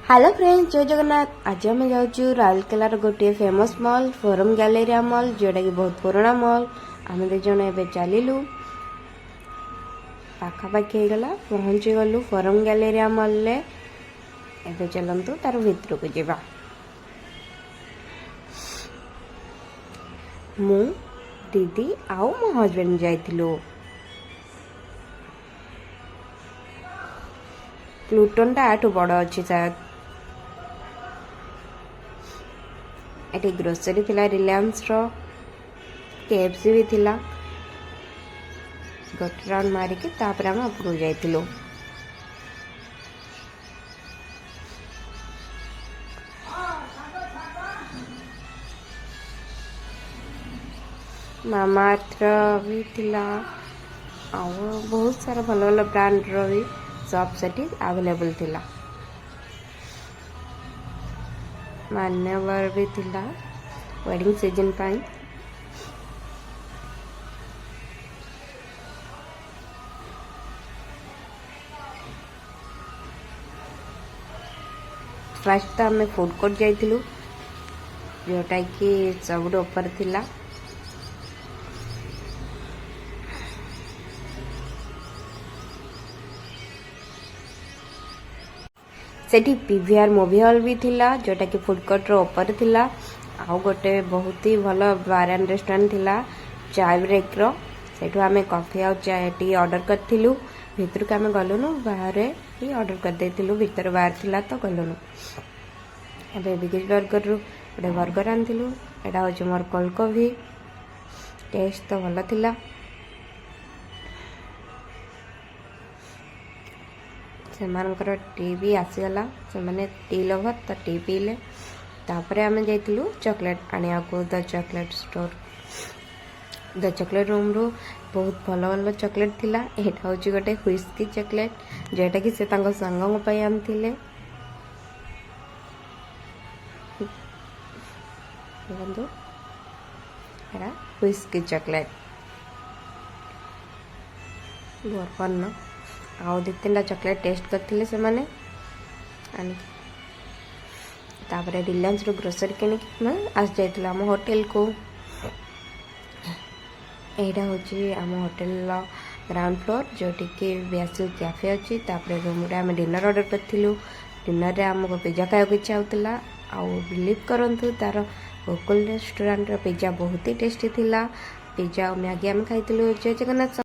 Hello friends, जय जगन्नाथ। आज आम जाऊँ राउरकेलार गोटे famous mall forum Galleria mall, जोटा कि बहुत पुराना मॉल। आम दे जण ए चलू पाखापाखि होगला, पहुँची गलु फोरम गैलेरिया मॉल ले। एबे चलतु तार भितर को जावा। मु दीदी आउ मो हस्बैंड जाइथिलु। प्लूटन टा आठू बड़ अच्छी शायद। एटी ग्रोसरी थिला, रिलायंस रो, केएफसी भी थिला। गोटे राउंड मारिकी तापर आम उपरକୁ जाइथिलु। मामाअर्थ भी थिला और बहुत सारा भल भल ब्रांड रो भी सब सेठी अवेलेबल थिला। मान्यवर भी थिला वेडिंग सीजन पाई। फर्स्ट तो आम फूड कोर्ट जाइथिलु, जोटा कि सब ऊपर थिला। सेठी पीवीआर मूवी हॉल भी थिला, जोटा कि फूड कोर्ट रो ऊपर थिला। आउ गोटे बहुत ही भल बार एंड रेस्टोरेंट थिला, चाय ब्रेक रो। सेठू आमे कॉफी आउ चाय टी ऑर्डर करथिलु। भितर को आमे गलुनु, बाहर ही ऑर्डर कर देथिलु। भितर बाहर थिला तो गलुनु। एबे बिगेज बर्गर रो गोटे बर्गर आनथिलु। एटा होचे मोर कोल्ड कॉफी। टेस्ट तो भल थिला। सेमानकर टी भी आसीगला, से माने टी लवर तो टी पीले। तापरे आमे जाइथिलु चॉकलेट आनिया को the chocolate store. The chocolate room रो बहुत भल भल चॉकलेट थिला। एटा होची गोटे व्हिस्की चॉकलेट, जेटा कि से तांको संगम पई आनथिले। बंदो एटा व्हिस्की चॉकलेट बरपन्न आउ दो तीन चॉकलेट टेस्ट करथिले से माने आनी। तापरे रिलायंस रो ग्रोसरी किनी आस जाइथिला आम होटल को। एटा होची आम होटल रो ग्राउंड फ्लोर, जोटी कि बेसिल कैफे अच्छी। तापरे रूम रे आम डिनर ऑर्डर करथिलु। डिनर रे हमको पिज्जा खाइବାକୁ इच्छा होतिला। आउ बिलीव करंतु तार गोकुल रेस्टोरेंट रो पिज्जा बहुत ही टेस्टी थिला। पिज्जा और मैगी आम खाइथिलु। जय जगन्नाथ।